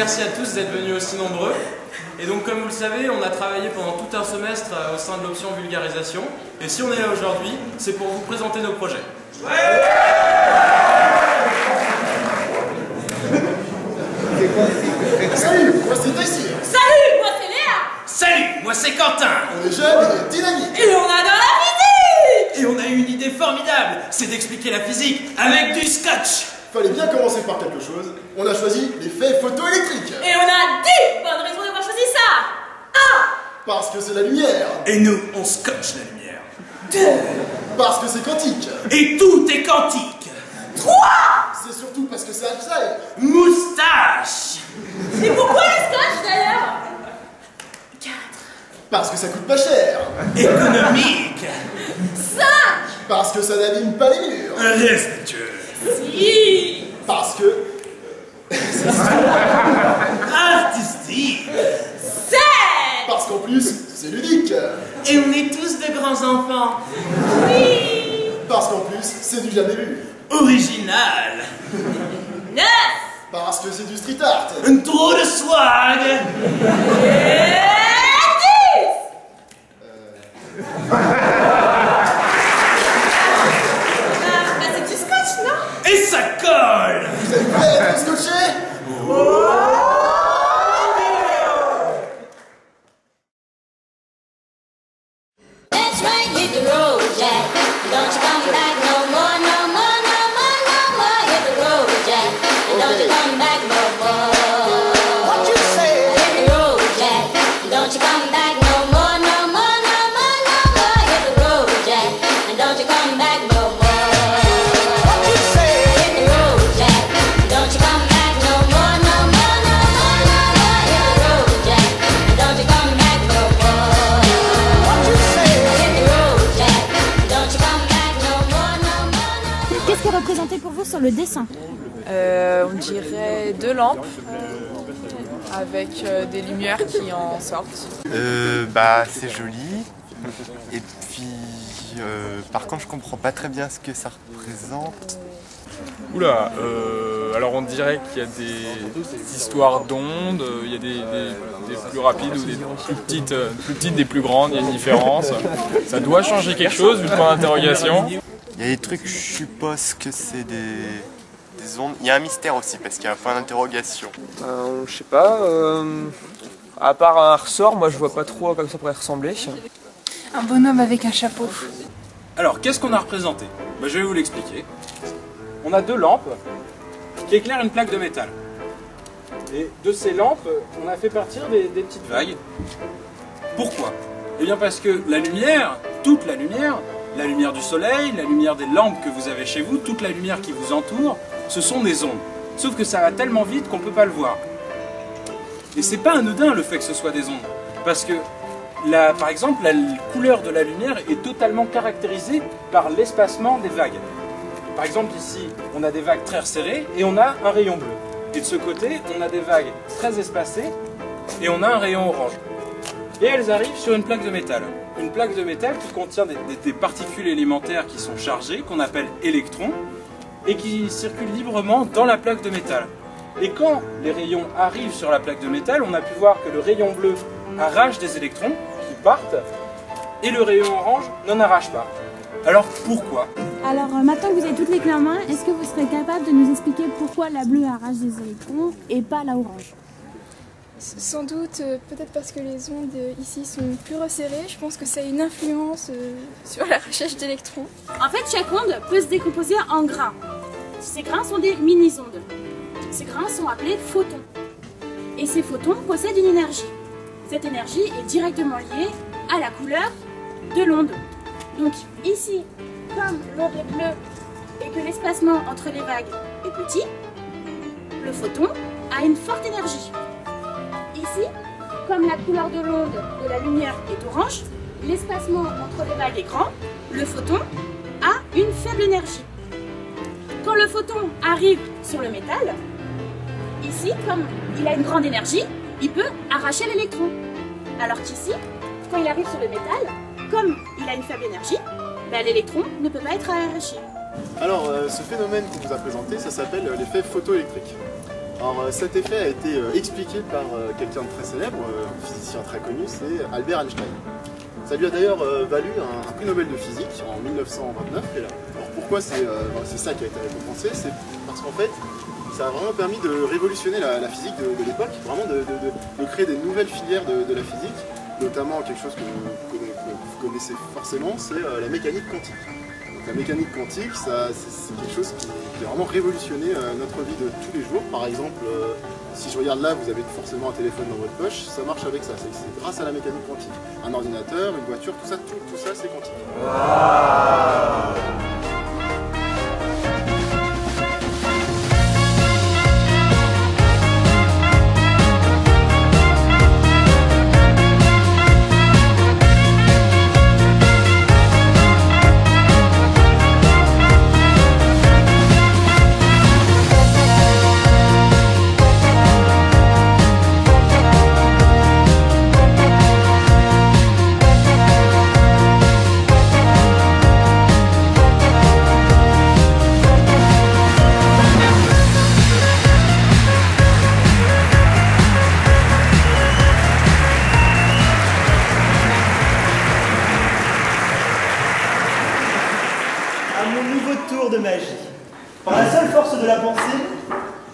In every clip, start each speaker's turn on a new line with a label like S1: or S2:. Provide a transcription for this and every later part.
S1: merci à tous d'être venus aussi nombreux. Et donc comme vous le savez, on a travaillé pendant tout un semestre au sein de l'option vulgarisation. Et si on est là aujourd'hui, c'est pour vous présenter nos projets.
S2: Salut, moi c'est Daisy.
S3: Salut, moi c'est Léa.
S1: Salut, moi c'est Quentin.
S2: On est jeunes et dynamiques.
S3: Et on adore la physique.
S1: Et on a eu une idée formidable, c'est d'expliquer la physique avec du scotch.
S2: Fallait bien commencer par quelque chose. On a choisi l'effet photoélectrique.
S3: Et on a 10 bonnes raisons d'avoir choisi ça. 1.
S2: Parce que c'est la lumière.
S1: Et nous, on scotche la lumière.
S3: 2.
S2: Parce que c'est quantique.
S1: Et tout est quantique.
S3: 3.
S2: C'est surtout parce que c'est Einstein.
S1: Moustache.
S3: Et pourquoi le scotch d'ailleurs? 4.
S2: Parce que ça coûte pas cher.
S1: Économique.
S3: 5.
S2: Parce que ça n'abîme pas les murs.
S1: Respectueux.
S3: 6.
S2: Parce que...
S1: Artistique.
S3: 7.
S2: Parce qu'en plus, c'est ludique.
S1: Et on est tous de grands enfants.
S3: Oui.
S2: Parce qu'en plus, c'est du jamais vu.
S1: Original.
S3: 9.
S2: Parce que c'est du street art.
S1: Trop de swag.
S3: Et 10. Bah c'est du scotch, non?
S1: Et ça colle.
S2: Vous êtes prêts à être scotchés?
S4: That's right, hit the road, Jack. Don't you come back no more, no more, no more, no more. Hit the road, Jack. Don't you come back no more. What you say? Hit the road, Jack. Don't you come back no more, no more, no more, no more. Hit the road, Jack. And don't you come back no more. What you say? Hit the road, Jack. Don't you come back no more, no more, no more, no more. Hit the road, Jack. And don't you come back no more. What you say? Hit the road, Jack. Don't you come back no more, no more, no more.
S5: Qu'est-ce qui est représenté pour vous sur le dessin?
S6: On dirait 2 lampes avec des lumières qui en sortent.
S7: C'est joli. Et puis, par contre, je comprends pas très bien ce que ça représente.
S8: Oula, alors on dirait qu'il y a des histoires d'ondes, il y a des plus rapides ou des plus petites, des plus grandes, il y a une différence. Ça doit changer quelque chose vu le point d'interrogation.
S7: Il y a des trucs, je suppose que c'est des ondes. Il y a un mystère aussi parce qu'il y a un point d'interrogation.
S9: Je sais pas, à part un ressort, moi je vois pas trop à quoi ça pourrait ressembler.
S5: Un bonhomme avec un chapeau.
S1: Alors, qu'est-ce qu'on a représenté? Je vais vous l'expliquer. On a 2 lampes qui éclairent une plaque de métal. Et de ces lampes, on a fait partir des petites vagues. Pourquoi? Eh bien parce que la lumière, toute la lumière du soleil, la lumière des lampes que vous avez chez vous, toute la lumière qui vous entoure, ce sont des ondes. Sauf que ça va tellement vite qu'on ne peut pas le voir. Et c'est pas anodin le fait que ce soit des ondes. Parce que, par exemple, la couleur de la lumière est totalement caractérisée par l'espacement des vagues. Par exemple ici, on a des vagues très resserrées et on a un rayon bleu. Et de ce côté, on a des vagues très espacées et on a un rayon orange. Et elles arrivent sur une plaque de métal. Une plaque de métal qui contient des particules élémentaires qui sont chargées, qu'on appelle électrons, et qui circulent librement dans la plaque de métal. Et quand les rayons arrivent sur la plaque de métal, on a pu voir que le rayon bleu arrache des électrons qui partent, et le rayon orange n'en arrache pas. Alors pourquoi?
S5: Alors maintenant que vous avez toutes les clés en main, est-ce que vous serez capable de nous expliquer pourquoi la bleue arrache des électrons et pas la orange?
S10: Sans doute, peut-être parce que les ondes ici sont plus resserrées. Je pense que ça a une influence sur l'arrachage d'électrons.
S5: En fait, chaque onde peut se décomposer en grains. Ces grains sont des mini-ondes. Ces grains sont appelés photons. Et ces photons possèdent une énergie. Cette énergie est directement liée à la couleur de l'onde. Donc ici, comme l'onde est bleue et que l'espacement entre les vagues est petit, le photon a une forte énergie. Ici, comme la couleur de l'onde de la lumière est orange, l'espacement entre les vagues est grand, le photon a une faible énergie. Quand le photon arrive sur le métal, ici, comme il a une grande énergie, il peut arracher l'électron. Alors qu'ici, quand il arrive sur le métal, comme il a une faible énergie, l'électron ne peut pas être arraché.
S2: Alors, ce phénomène qu'on vous a présenté, ça s'appelle l'effet photoélectrique. Alors cet effet a été expliqué par quelqu'un de très célèbre, un physicien très connu, c'est Albert Einstein. Ça lui a d'ailleurs valu un prix Nobel de physique en 1929. Et là. Alors pourquoi c'est ça qui a été récompensé? C'est parce qu'en fait, ça a vraiment permis de révolutionner la physique de l'époque, vraiment de créer des nouvelles filières de la physique, notamment quelque chose que vous connaissez forcément, c'est la mécanique quantique. Donc, la mécanique quantique, c'est quelque chose qui a vraiment révolutionné notre vie de tous les jours. Par exemple, si je regarde là, vous avez forcément un téléphone dans votre poche, ça marche avec ça, c'est grâce à la mécanique quantique. Un ordinateur, une voiture, tout ça c'est quantique.
S11: De magie. Par la seule force de la pensée,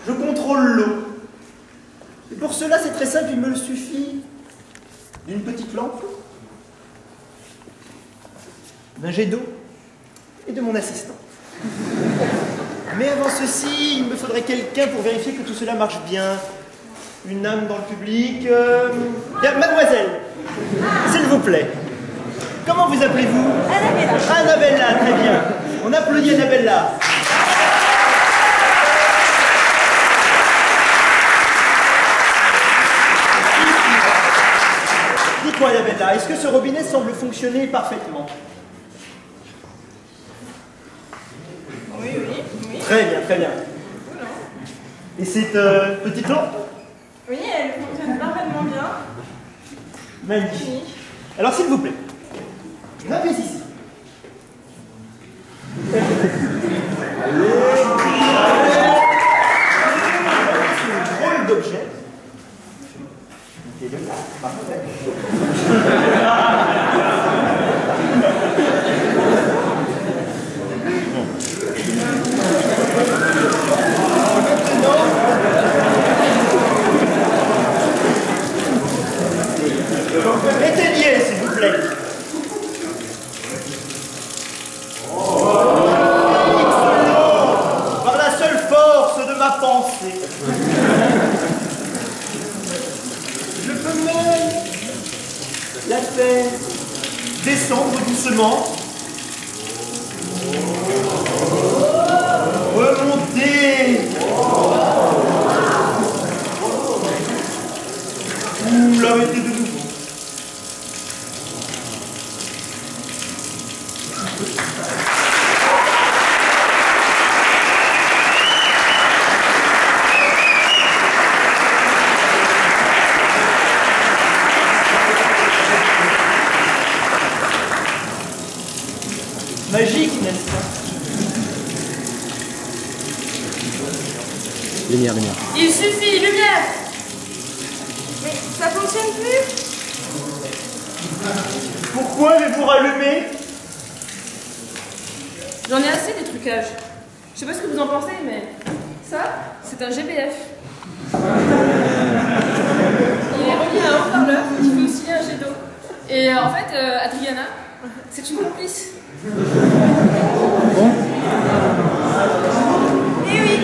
S11: je contrôle l'eau. Et pour cela, c'est très simple, il me suffit d'une petite lampe, d'un jet d'eau et de mon assistant. Mais avant ceci, il me faudrait quelqu'un pour vérifier que tout cela marche bien. Une âme dans le public. Bien, mademoiselle, s'il vous plaît. Comment vous appelez-vous? Annabella. Annabella, très bien. On applaudit Annabella. Dites-moi Annabella, est-ce que ce robinet semble fonctionner parfaitement?
S10: Oui.
S11: Très bien, très bien. Et cette petite lampe?
S10: Oui, elle fonctionne parfaitement bien.
S11: Magnifique. Alors s'il vous plaît, grimpez ici. Drôle d'objet. Parfait. Éteignez, s'il vous plaît. Par la seule force de ma pensée, je peux même la faire descendre doucement, remonter. Ou l'arrêter de nouveau. Magique, n'est-ce pas?
S1: Lumière.
S3: Il suffit, lumière!
S10: Mais ça fonctionne plus?
S11: Pourquoi avez-vous rallumé?
S3: J'en ai assez des trucages. Je sais pas ce que vous en pensez, mais ça, c'est un GBF. Il est relié à un haut-parleur qui fait aussi un jet d'eau. Et en fait, Adriana, c'est une complice.
S10: Eh oui.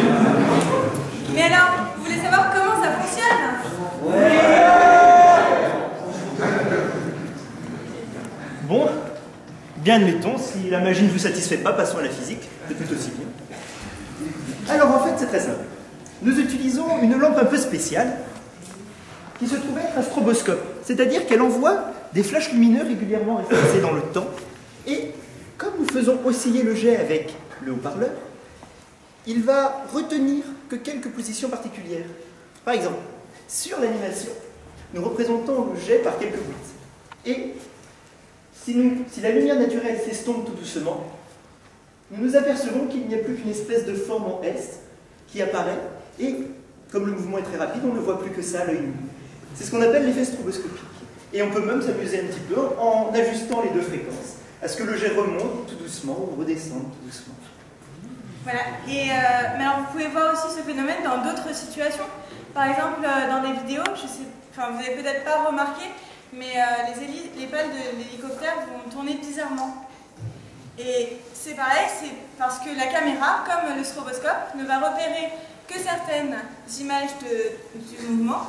S10: Mais alors, vous voulez savoir comment ça fonctionne?
S11: Bon, bien admettons, si la magie ne vous satisfait pas, passons à la physique, c'est tout aussi bien. Alors en fait, c'est très simple. Nous utilisons une lampe un peu spéciale qui se trouve être un stroboscope, c'est-à-dire qu'elle envoie des flashs lumineux régulièrement espacés dans le temps, et comme nous faisons osciller le jet avec le haut-parleur, il va retenir que quelques positions particulières. Par exemple, sur l'animation, nous représentons le jet par quelques bits. Et si la lumière naturelle s'estompe tout doucement, nous nous apercevons qu'il n'y a plus qu'une espèce de forme en S qui apparaît, et Comme le mouvement est très rapide, on ne voit plus que ça à l'œil nu. C'est ce qu'on appelle l'effet stroboscopique. Et on peut même s'amuser un petit peu en ajustant les deux fréquences, à ce que le jet remonte tout doucement ou redescende tout doucement.
S12: Voilà. Et mais alors vous pouvez voir aussi ce phénomène dans d'autres situations. Par exemple, dans des vidéos, vous n'avez peut-être pas remarqué, mais les pales de l'hélicoptère vont tourner bizarrement. Et c'est pareil, c'est parce que la caméra, comme le stroboscope, ne va repérer que certaines images du mouvement.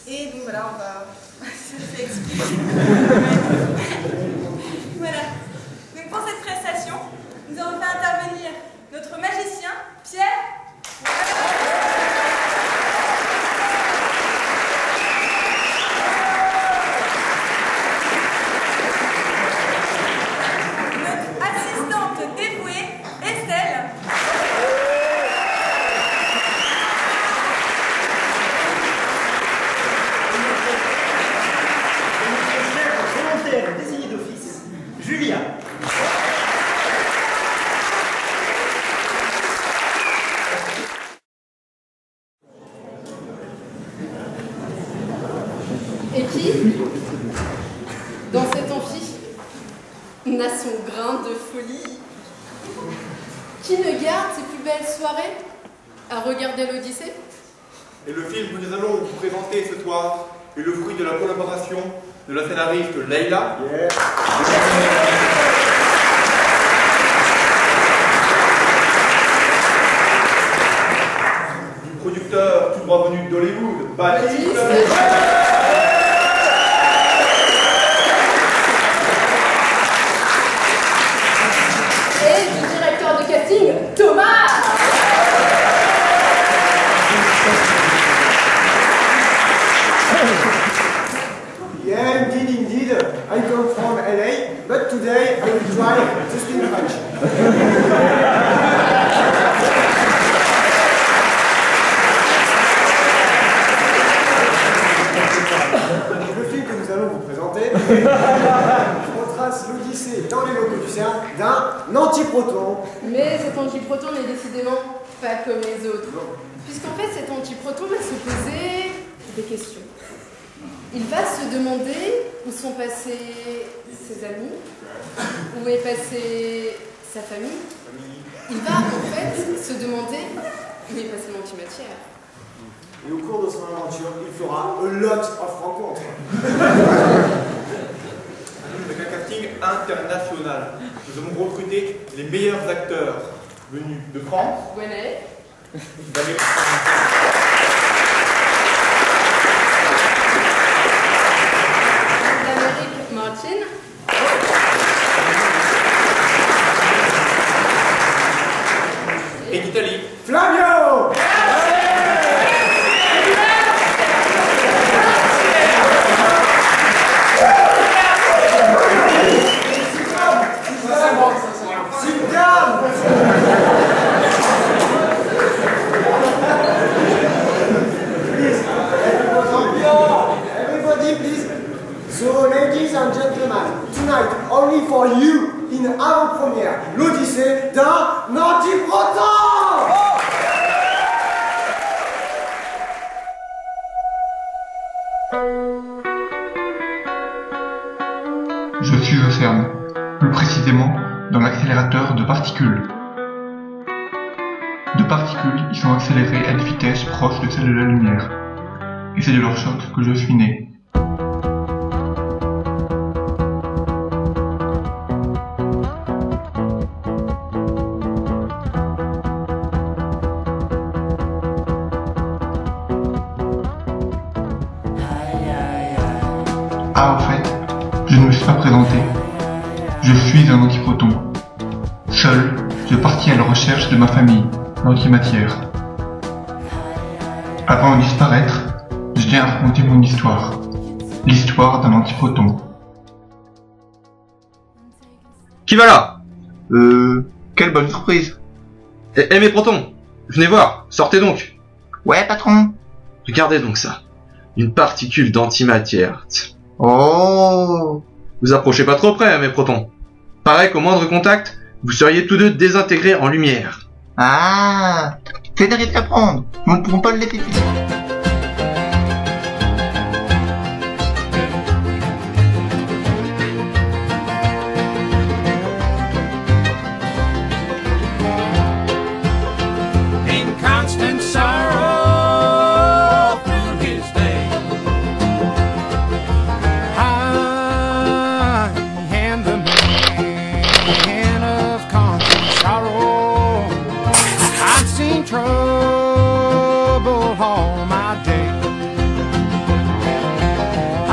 S12: Et donc voilà, on va ça expliquer. Voilà. Donc pour cette prestation, nous avons fait intervenir notre magicien, Pierre. Notre assistante dévouée, Estelle.
S11: Volontaire désigné d'office, Julia.
S13: Et qui, dans cet amphi, n'a son grain de folie? Qui ne garde ses plus belles soirées à regarder l'Odyssée?
S14: Et le film que nous allons vous présenter ce soir est le fruit de la collaboration de la scénariste Leïla. Du producteur tout droit venu d'Hollywood, Baptiste.
S13: Et du directeur de casting, Thomas.
S15: Yeah, indeed. I come from LA, but today I will try to speak French. Le film que nous allons vous présenter retrace l'Odyssée dans les locaux du CERN d'un antiproton.
S13: Mais cet antiproton n'est décidément pas comme les autres. Puisqu'en fait, cet antiproton va se poser des questions. Il va se demander où sont passés ses amis, où est passée sa famille. Il va en fait se demander où est passée l'antimatière.
S15: Et au cours de son aventure, il fera a lot of rencontres.
S14: Avec un casting international, nous avons recruté les meilleurs acteurs venus de France,
S13: Gwenet,
S14: d'Amérique,
S13: Martin,
S14: et d'Italie.
S15: Flavio! Sit down! Everybody, please. So, ladies and gentlemen, tonight, only for you, in avant-première, l'Odyssée d'un antiproton!
S16: Je suis au CERN, plus précisément dans l'accélérateur de particules. De particules qui sont accélérées à une vitesse proche de celle de la lumière. Et c'est de leur choc que je suis né. Ah, en fait, je ne me suis pas présenté. Je suis un antiproton. Seul, je partis à la recherche de ma famille, l'antimatière. Avant de disparaître, je viens raconter mon histoire. L'histoire d'un antiproton.
S17: Qui va là? Quelle bonne surprise. Eh mes protons, venez voir, sortez donc.
S16: Ouais, patron.
S17: Regardez donc ça. Une particule d'antimatière.
S16: Oh.
S17: Vous approchez pas trop près, mes protons. Paraît qu'au moindre contact, vous seriez tous deux désintégrés en lumière.
S16: Ah. C'est d'arriver à prendre, mais on ne pourra pas le laisser finir.
S18: In constant sorrow through his day, I am the man of constant sorrow. I've seen trouble all my day. I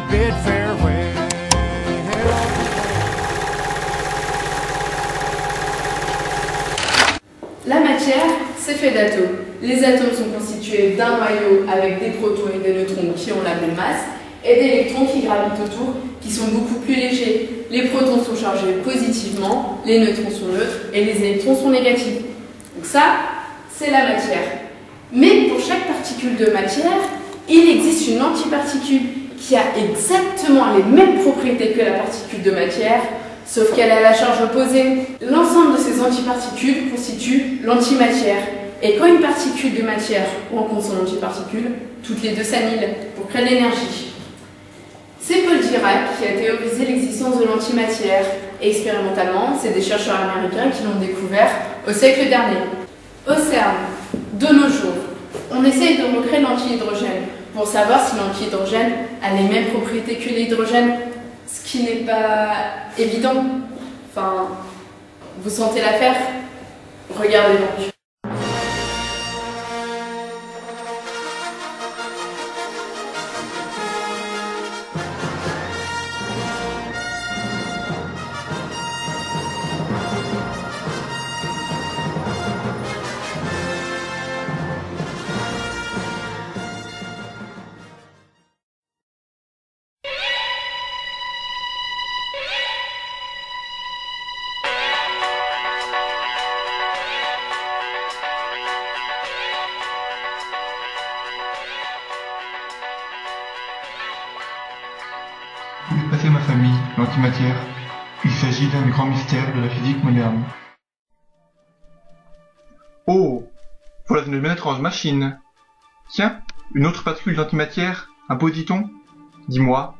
S18: bid farewell.
S13: La matière, c'est fait d'atomes. Les atomes sont constitués d'un noyau avec des protons et des neutrons qui ont la même masse et d'électrons qui gravitent autour, qui sont beaucoup plus légers. Les protons sont chargés positivement, les neutrons sont neutres et les électrons sont négatifs. Donc ça, c'est la matière. Mais pour chaque particule de matière, il existe une antiparticule qui a exactement les mêmes propriétés que la particule de matière, sauf qu'elle a la charge opposée. L'ensemble de ces antiparticules constitue l'antimatière. Et quand une particule de matière rencontre son antiparticule, toutes les deux s'annihilent pour créer de l'énergie. C'est Paul Dirac qui a théorisé l'existence de l'antimatière. Et expérimentalement, c'est des chercheurs américains qui l'ont découvert au siècle dernier. Au CERN, de nos jours, on essaye de recréer l'antihydrogène pour savoir si l'antihydrogène a les mêmes propriétés que l'hydrogène, ce qui n'est pas évident. Enfin, vous sentez l'affaire? Regardez donc.
S16: Où est passée ma famille, l'antimatière? Il s'agit d'un des grands mystères de la physique moderne. Oh, voilà une bien étrange machine. Tiens, une autre particule d'antimatière, un positon. Dis-moi,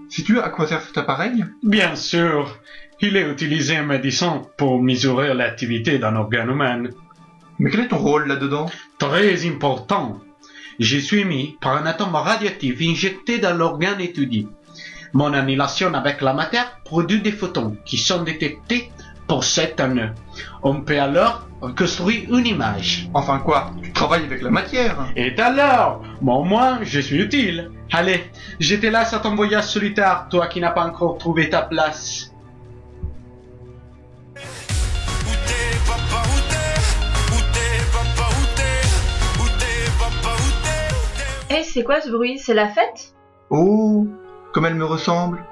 S16: sais-tu à quoi sert cet appareil?
S19: Bien sûr, il est utilisé en médecine pour mesurer l'activité d'un organe humain.
S16: Mais quel est ton rôle là-dedans?
S19: Très important. Je suis mis par un atome radioactif injecté dans l'organe étudié. Mon annihilation avec la matière produit des photons qui sont détectés pour cet nœud. On peut alors reconstruire une image.
S16: Enfin quoi? Tu travailles avec la matière?
S19: Et alors? Moi au moins, je suis utile. Allez, je te laisse à ton voyage solitaire, toi qui n'as pas encore trouvé ta place.
S20: Eh, c'est quoi ce bruit? C'est la fête?
S16: Oh, comme elle me ressemble.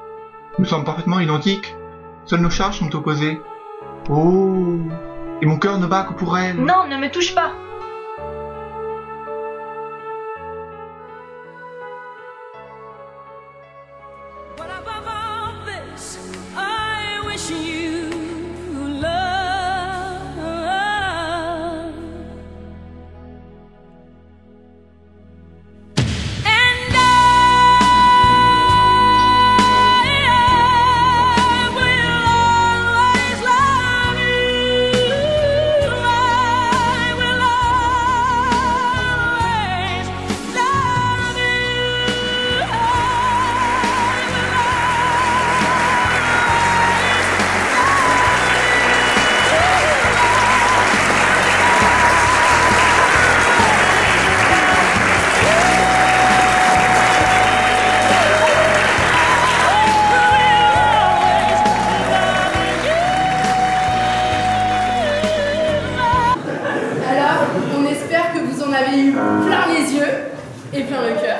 S16: Nous sommes parfaitement identiques. Seules nos charges sont opposées. Oh, et mon cœur ne bat que pour elle.
S20: Non, ne me touche pas.
S13: plein les yeux et plein le cœur.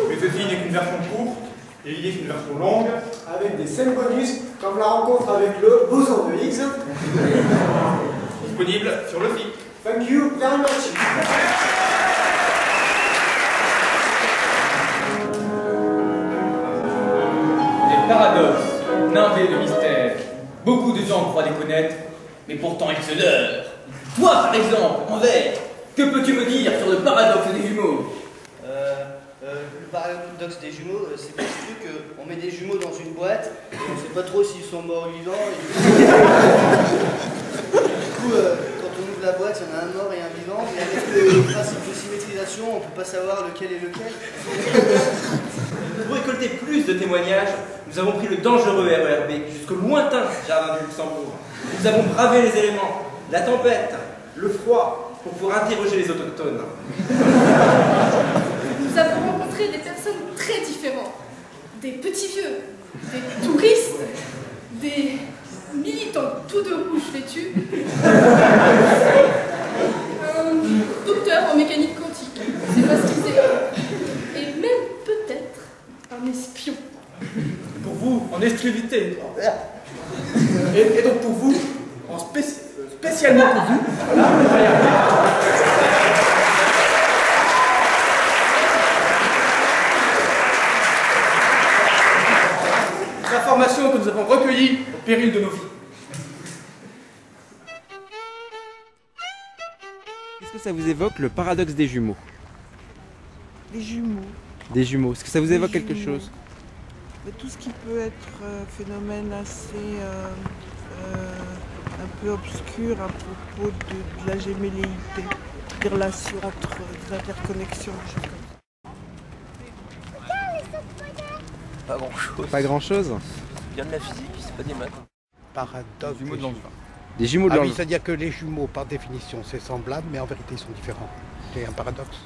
S14: Mais ceci n'est qu'une version courte, et il y a une version longue, avec des scènes bonus, comme la rencontre avec le boson de Higgs. Disponible sur le site. Thank you very much.
S21: Des paradoxes, nimbés de mystères. Beaucoup de gens croient les connaître, mais pourtant ils se leurrent.
S4: Toi, par exemple, en vert, que peux-tu me dire sur le paradoxe des jumeaux?
S22: Le paradoxe des jumeaux, c'est pas ce truc qu'on met des jumeaux dans une boîte et on sait pas trop s'ils sont morts ou vivants. Et du coup, quand on ouvre la boîte, il y en a un mort et un vivant. Et avec le principe de symétrisation, on peut pas savoir lequel est lequel.
S4: Pour récolter plus de témoignages, nous avons pris le dangereux RERB jusqu'au lointain jardin du Luxembourg. Nous avons bravé les éléments, la tempête, le froid, pour pouvoir interroger les autochtones.
S3: Nous avons rencontré des personnes très différentes. Des petits vieux, des touristes, des militants tout de rouge vêtus, un docteur en mécanique quantique, c'est pas ce qu'il sait, et même peut-être un espion.
S1: Pour vous, en exclusivité. Et donc pour vous, spécialement pour vous. Informations que nous avons recueillies au péril de nos vies.
S23: Qu'est-ce que ça vous évoque, le paradoxe des jumeaux?
S24: Les jumeaux.
S23: Des jumeaux, est-ce que ça vous évoque
S24: Des
S23: quelque
S24: jumeaux.
S23: chose?
S24: Mais tout ce qui peut être phénomène assez un peu obscur à propos de la gémelléité, des relations entre des interconnexions, des choses comme ça.
S9: Pas grand-chose.
S23: Pas grand-chose?
S9: C'est bien de la physique, c'est pas des maths.
S25: Paradoxe.
S9: Jumeaux de l'envers.
S23: Des jumeaux de
S25: Ah oui,
S23: l'envers.
S25: c'est-à-dire que les jumeaux, par définition, c'est semblable, mais en vérité, ils sont différents. C'est un paradoxe.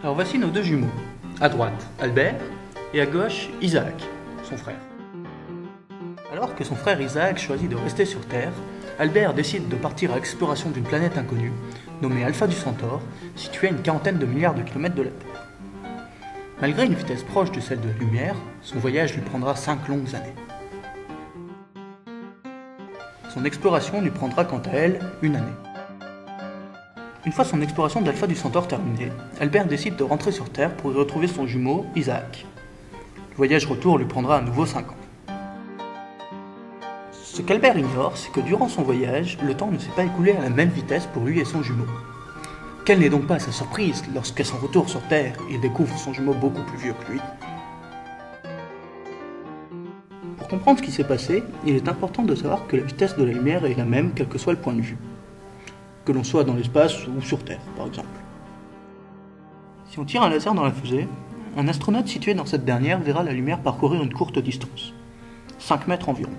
S26: Alors voici nos deux jumeaux. À droite, Albert, et à gauche, Isaac, son frère. Alors que son frère Isaac choisit de rester sur Terre, Albert décide de partir à l'exploration d'une planète inconnue, nommée Alpha du Centaure, située à une quarantaine de milliards de kilomètres de la Terre. Malgré une vitesse proche de celle de la lumière, son voyage lui prendra 5 longues années. Son exploration lui prendra quant à elle 1 année. Une fois son exploration d'Alpha du Centaure terminée, Albert décide de rentrer sur Terre pour y retrouver son jumeau, Isaac. Le voyage retour lui prendra à nouveau 5 ans. Ce qu'Albert ignore, c'est que durant son voyage, le temps ne s'est pas écoulé à la même vitesse pour lui et son jumeau. Quelle n'est donc pas sa surprise lorsqu'à son retour sur Terre, il découvre son jumeau beaucoup plus vieux que lui. Pour comprendre ce qui s'est passé, il est important de savoir que la vitesse de la lumière est la même quel que soit le point de vue. Que l'on soit dans l'espace ou sur Terre, par exemple. Si on tire un laser dans la fusée, un astronaute situé dans cette dernière verra la lumière parcourir une courte distance, 5 mètres environ.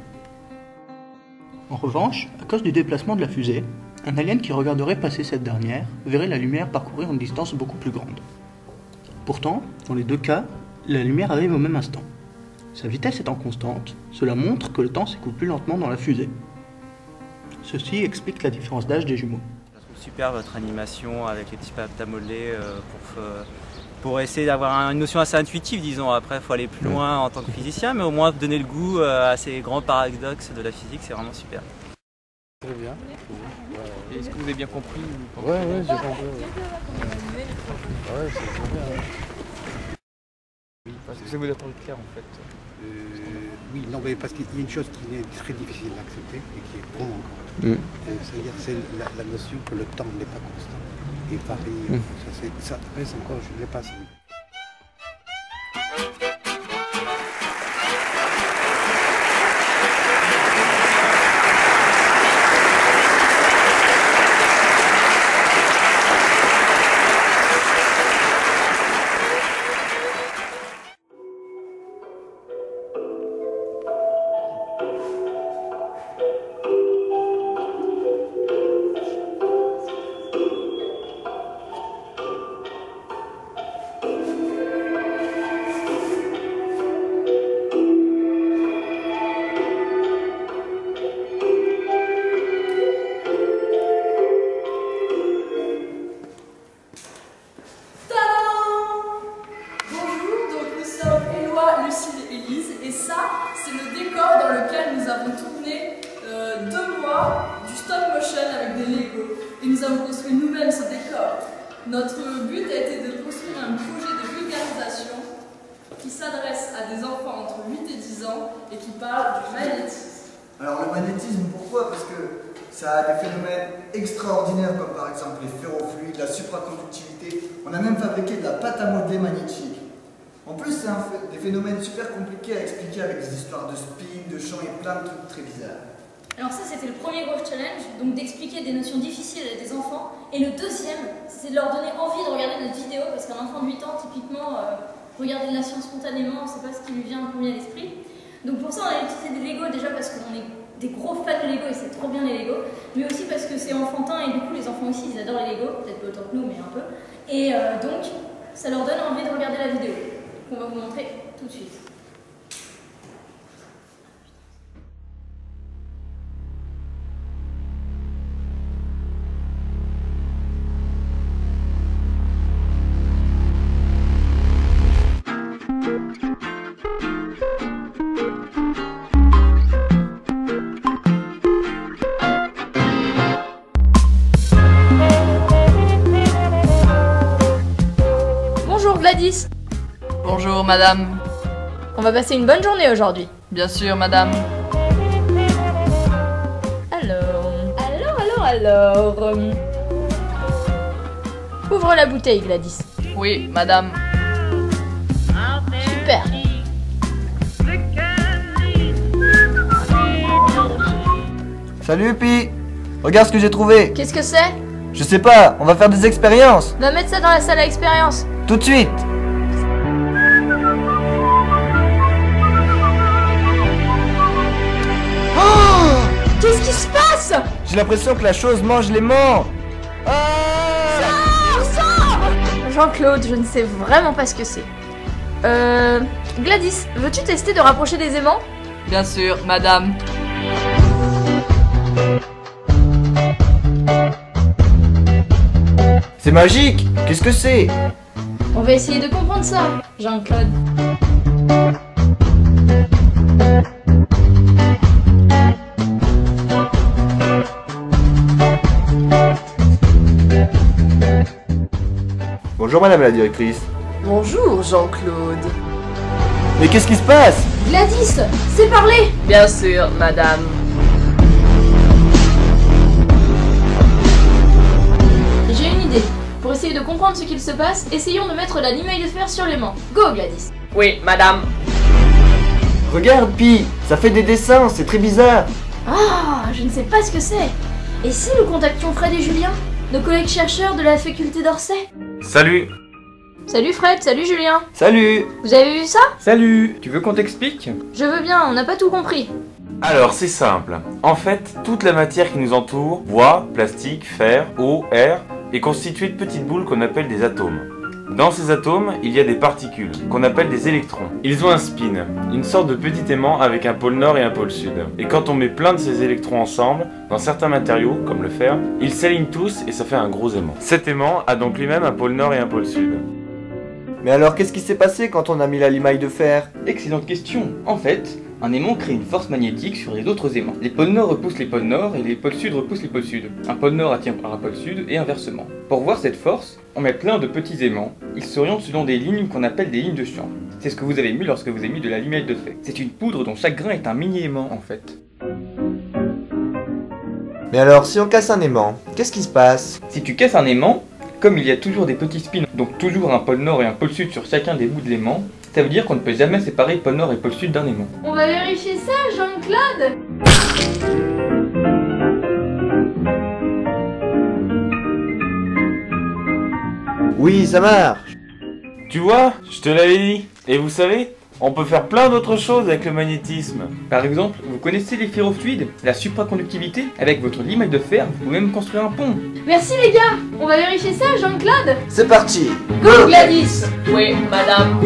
S26: En revanche, à cause du déplacement de la fusée, un alien qui regarderait passer cette dernière verrait la lumière parcourir une distance beaucoup plus grande. Pourtant, dans les deux cas, la lumière arrive au même instant. Sa vitesse étant constante, cela montre que le temps s'écoule plus lentement dans la fusée. Ceci explique la différence d'âge des jumeaux.
S27: Je trouve super votre animation avec les petits pattes modelés pour essayer d'avoir une notion assez intuitive, disons. Après, il faut aller plus loin en tant que physicien, mais au moins donner le goût à ces grands paradoxes de la physique, c'est vraiment super.
S23: Très bien.
S9: Est-ce que vous avez bien compris
S23: Ouais, j'ai compris. Ouais, c'est très bien.
S9: Parce que ça vous a paru clair en fait.
S25: Oui, non, mais parce qu'il y a une chose qui est très difficile à accepter et qui est pour moi encore. C'est-à-dire c'est la notion que le temps n'est pas constant et varie. Ça reste encore, je ne l'ai pas.
S3: C'est le décor dans lequel nous avons tourné 2 mois du stop motion avec des Lego. Et nous avons construit nous-mêmes ce décor. Notre but a été de construire un projet de vulgarisation qui s'adresse à des enfants entre 8 et 10 ans et qui parle du magnétisme.
S2: Alors le magnétisme, pourquoi? Parce que ça a des phénomènes extraordinaires comme par exemple les ferrofluides, la supraconductivité. On a même fabriqué de la pâte à modeler magnétique. En plus, c'est des phénomènes super compliqués à expliquer avec des histoires de spin, de champs et plein de trucs très bizarres.
S5: Alors ça, c'était le premier gros challenge, donc d'expliquer des notions difficiles à des enfants. Et le deuxième, c'est de leur donner envie de regarder notre vidéo, parce qu'un enfant de 8 ans, typiquement, regarder de la science spontanément, c'est pas ce qui lui vient en premier à l'esprit. Donc pour ça, on a utilisé des Lego, déjà parce qu'on est des gros fans de Lego et c'est trop bien les Lego, mais aussi parce que c'est enfantin et du coup les enfants aussi, ils adorent les Lego, peut-être pas autant que nous, mais un peu. Et donc, ça leur donne envie de regarder la vidéo, qu'on va vous montrer tout de suite. Bonjour Gladys.
S6: Bonjour madame.
S5: On va passer une bonne journée aujourd'hui.
S6: Bien sûr madame.
S5: Alors... Ouvre la bouteille Gladys.
S6: Oui madame.
S5: Super.
S2: Salut Pi! Regarde ce que j'ai trouvé!
S5: Qu'est-ce que c'est?
S2: Je sais pas, on va faire des expériences!
S5: Va mettre ça dans la salle à expérience.
S2: Tout de suite!
S5: Qu'est-ce qui se passe?
S2: J'ai l'impression que la chose mange l'aimant!
S5: Sors! Jean-Claude, je ne sais vraiment pas ce que c'est. Gladys, veux-tu tester de rapprocher des aimants?
S6: Bien sûr madame.
S2: C'est magique! Qu'est-ce que c'est?
S5: On va essayer de comprendre ça, Jean-Claude.
S2: Bonjour madame la directrice.
S6: Bonjour Jean-Claude.
S2: Mais qu'est-ce qui se passe?
S5: Gladys, c'est parler!
S6: Bien sûr madame.
S5: J'ai une idée. Pour essayer de comprendre ce qu'il se passe, essayons de mettre la limaille de fer sur l'aimant. Go Gladys!
S6: Oui madame.
S2: Regarde Pi, ça fait des dessins, c'est très bizarre.
S5: Ah, je ne sais pas ce que c'est. Et si nous contactions Fred et Julien, nos collègues chercheurs de la faculté d'Orsay?
S7: Salut.
S5: Salut Fred, salut Julien.
S2: Salut.
S5: Vous avez vu ça?
S7: Salut. Tu veux qu'on t'explique?
S5: Je veux bien, on n'a pas tout compris.
S7: Alors c'est simple. En fait, toute la matière qui nous entoure, bois, plastique, fer, eau, air, est constituée de petites boules qu'on appelle des atomes. Dans ces atomes, il y a des particules, qu'on appelle des électrons. Ils ont un spin, une sorte de petit aimant avec un pôle nord et un pôle sud. Et quand on met plein de ces électrons ensemble, dans certains matériaux, comme le fer, ils s'alignent tous et ça fait un gros aimant. Cet aimant a donc lui-même un pôle nord et un pôle sud.
S2: Mais alors qu'est-ce qui s'est passé quand on a mis la limaille de fer?
S8: Excellente question. En fait, un aimant crée une force magnétique sur les autres aimants. Les pôles nord repoussent les pôles nord et les pôles sud repoussent les pôles sud. Un pôle nord attire par un pôle sud et inversement. Pour voir cette force, on met plein de petits aimants. Ils s'orientent selon des lignes qu'on appelle des lignes de champ. C'est ce que vous avez mis lorsque vous avez mis de la limaille de fer. C'est une poudre dont chaque grain est un mini-aimant en fait.
S2: Mais alors, si on casse un aimant, qu'est-ce qui se passe?
S8: Si tu casses un aimant, comme il y a toujours des petits spins, donc toujours un pôle nord et un pôle sud sur chacun des bouts de l'aimant, ça veut dire qu'on ne peut jamais séparer pôle nord et pôle sud d'un aimant.
S5: On va vérifier ça, Jean-Claude.
S2: Oui, ça marche.
S7: Tu vois, je te l'avais dit. Et vous savez, on peut faire plein d'autres choses avec le magnétisme.
S8: Par exemple, vous connaissez les ferrofluides, la supraconductivité? Avec votre limaille de fer, vous pouvez même construire un pont.
S5: Merci les gars. On va vérifier ça, Jean-Claude.
S2: C'est parti.
S5: Go Gladys.
S6: Oui madame.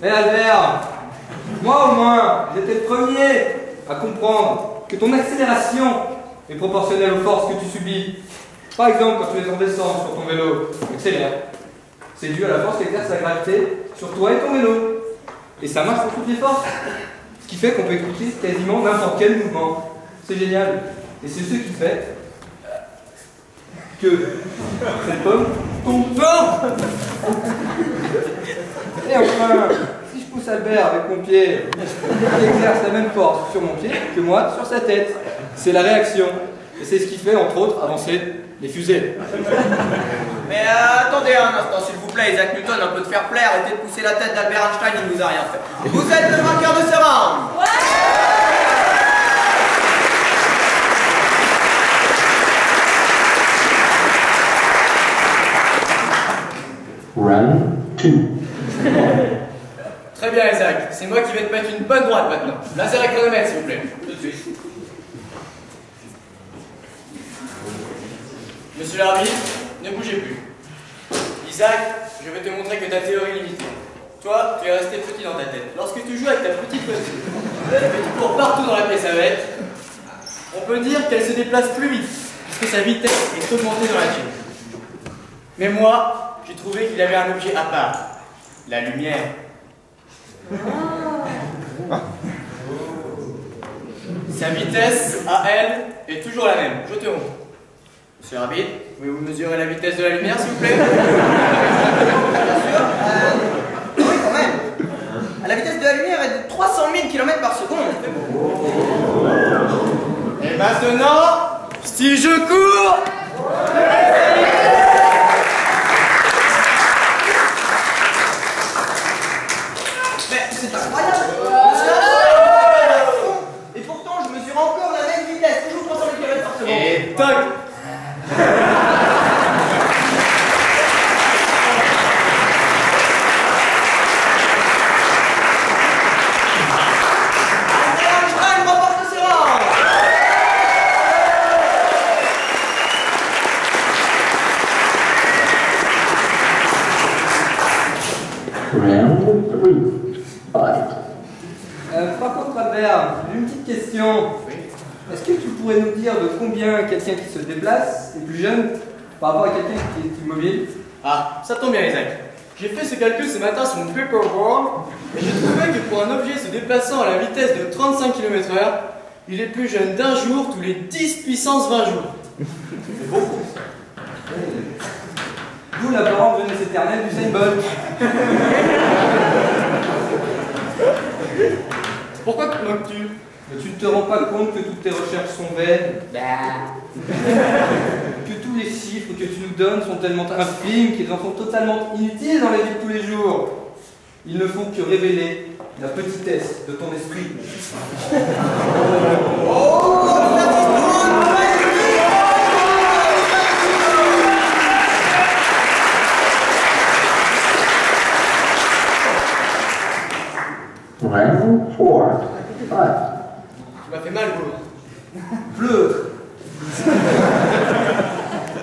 S4: Mais Albert, moi au moins, j'étais le premier à comprendre que ton accélération est proportionnelle aux forces que tu subis. Par exemple, quand tu es en descente sur ton vélo, tu accélères. C'est dû à la force qu'exerce la gravité sur toi et ton vélo. Et ça marche pour toutes les forces. Ce qui fait qu'on peut expliquer quasiment n'importe quel mouvement. C'est génial. Et c'est ce qui fait que cette pomme tombe fort. Et enfin, si je pousse Albert avec mon pied, il exerce la même force sur mon pied que moi sur sa tête. C'est la réaction. Et c'est ce qui fait, entre autres, avancer les fusées.
S10: Mais attendez un instant, s'il vous plaît, Isaac Newton, un peu de fair play, arrêtez de pousser la tête d'Albert Einstein, il ne vous a rien fait. Vous êtes le vainqueur de ce round.
S11: Round 2.
S10: Très bien, Isaac, c'est moi qui vais te mettre une bonne droite maintenant. Laser et chronomètre, s'il vous plaît. Tout de suite. Monsieur l'arbitre, ne bougez plus. Isaac, je vais te montrer que ta théorie est limitée. Toi, tu es resté petit dans ta tête. Lorsque tu joues avec ta petite voiture, que tu cours partout dans la pièce avec, on peut dire qu'elle se déplace plus vite, puisque sa vitesse est augmentée dans la tienne. Mais moi, j'ai trouvé qu'il avait un objet à part. La lumière. Sa vitesse, à elle, est toujours la même. Je te montre. Monsieur l'arbitre, pouvez-vous mesurer la vitesse de la lumière, s'il vous plaît?
S22: Bien sûr. Oui, quand même. La vitesse de la lumière est de 300 000 km par seconde.
S10: Et maintenant, si je cours...
S22: Mais c'est incroyable. Et pourtant, je mesure encore la même vitesse, toujours 300 000 km par seconde.
S10: Et toc.
S4: Par contre, Albert, j'ai une petite question. Est-ce que tu pourrais nous dire de combien quelqu'un qui se déplace est plus jeune par rapport à quelqu'un qui est immobile?
S10: Ah, ça tombe bien, Isaac. J'ai fait ce calcul ce matin sur mon paperboard et j'ai trouvé que pour un objet se déplaçant à la vitesse de 35 km/h, il est plus jeune d'un jour tous les 10 puissance 20 jours. C'est beaucoup.
S4: D'où l'apparente jeunesse éternelle du Usain Bolt.
S10: Pourquoi te moques-tu?
S4: Mais tu ne te rends pas compte que toutes tes recherches sont vaines? Que tous les chiffres que tu nous donnes sont tellement infimes qu'ils en sont totalement inutiles dans la vie de tous les jours. Ils ne font que révéler la petitesse de ton esprit.
S11: Round 4. 5.
S10: Tu m'as fait mal, Gaulle.
S4: Pleutre.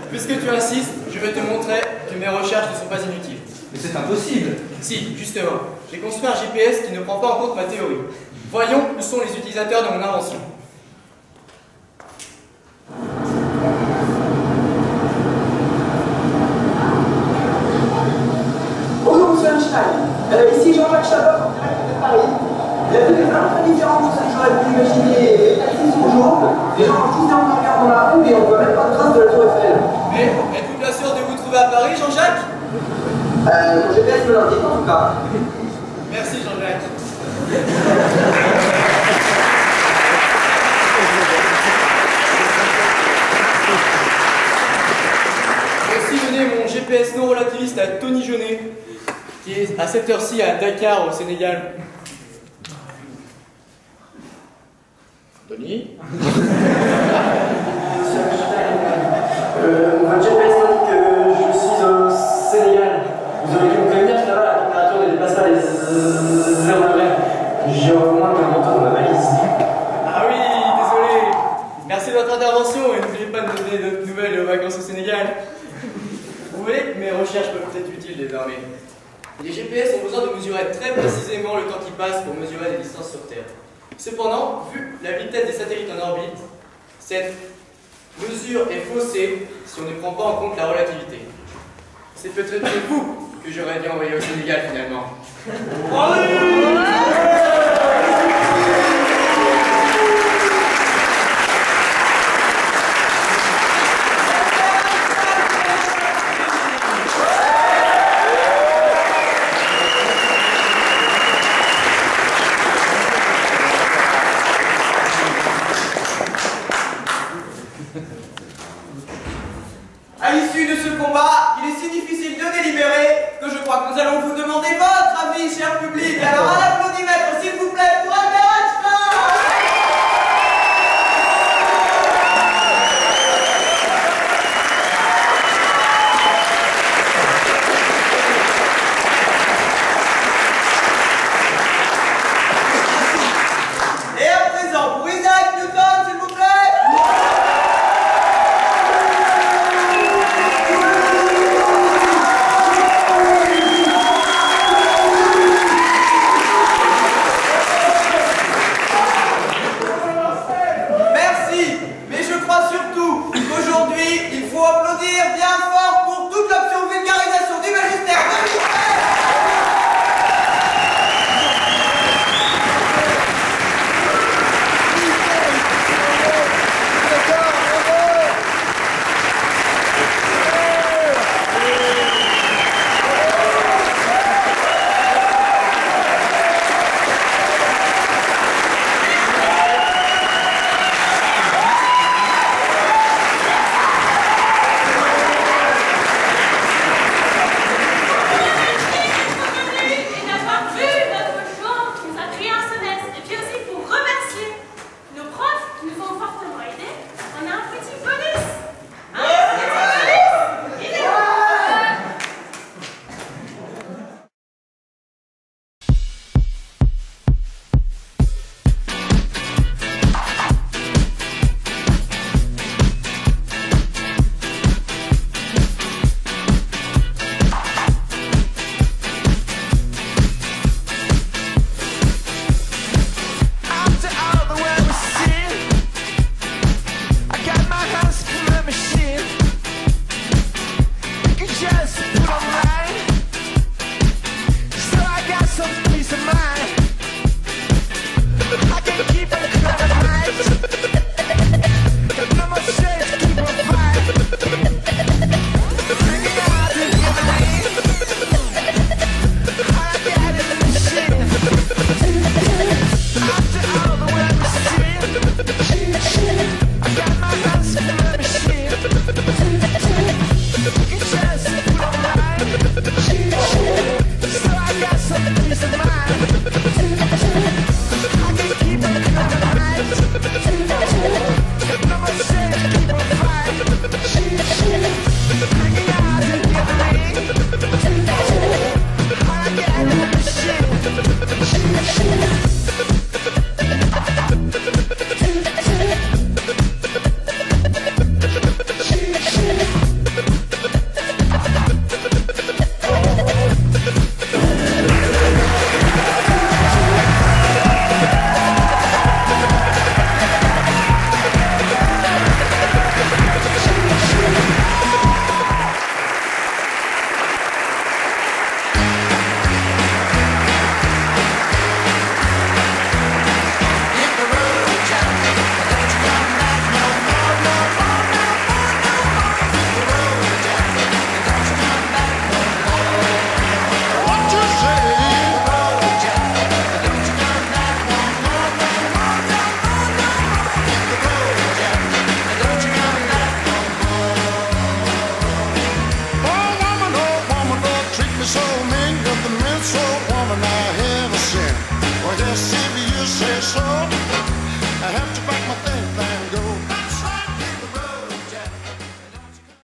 S10: Puisque tu insistes, je vais te montrer que mes recherches ne sont pas inutiles.
S4: Mais c'est impossible.
S10: Si, justement. J'ai construit un GPS qui ne prend pas en compte ma théorie. Voyons où sont les utilisateurs de mon invention.
S12: Bonjour Monsieur Einstein, ici Jean-Jacques Chabot, en direct de Paris. La vie est vraiment très différente de ce que j'aurais pu imaginer. Assis sur jour, les gens ont tous des hamburgers dans la rue et on voit même pas de traces de la tour Eiffel.
S10: Mais êtes-vous bien sûr de vous trouver à Paris, Jean-Jacques?
S12: Mon GPS me l'indique en tout cas.
S10: Merci Jean-Jacques. J'ai aussi donné mon GPS non relativiste à Tony Jeunet, qui est à cette heure-ci à Dakar, au Sénégal. Tony?
S12: Votre GPS indique que je suis au Sénégal. Vous auriez dû me prévenir, là-bas la température ne dépasse pas les 0 degrés. J'ai au moins qu'un manteau dans ma valise.
S10: Ah oui, désolé. Merci de votre intervention et n'oubliez pas de donner de nouvelles aux vacances au Sénégal. voulez, mes recherches peuvent être utiles désormais. Les GPS ont besoin de mesurer très précisément le temps qui passe pour mesurer les distances sur Terre. Cependant, vu la vitesse des satellites en orbite, cette mesure est faussée si on ne prend pas en compte la relativité. C'est peut-être vous que j'aurais dû envoyer au Sénégal finalement.
S13: À l'issue de ce combat, il est si difficile de délibérer que je crois que nous allons vous demander votre avis, cher public. Alors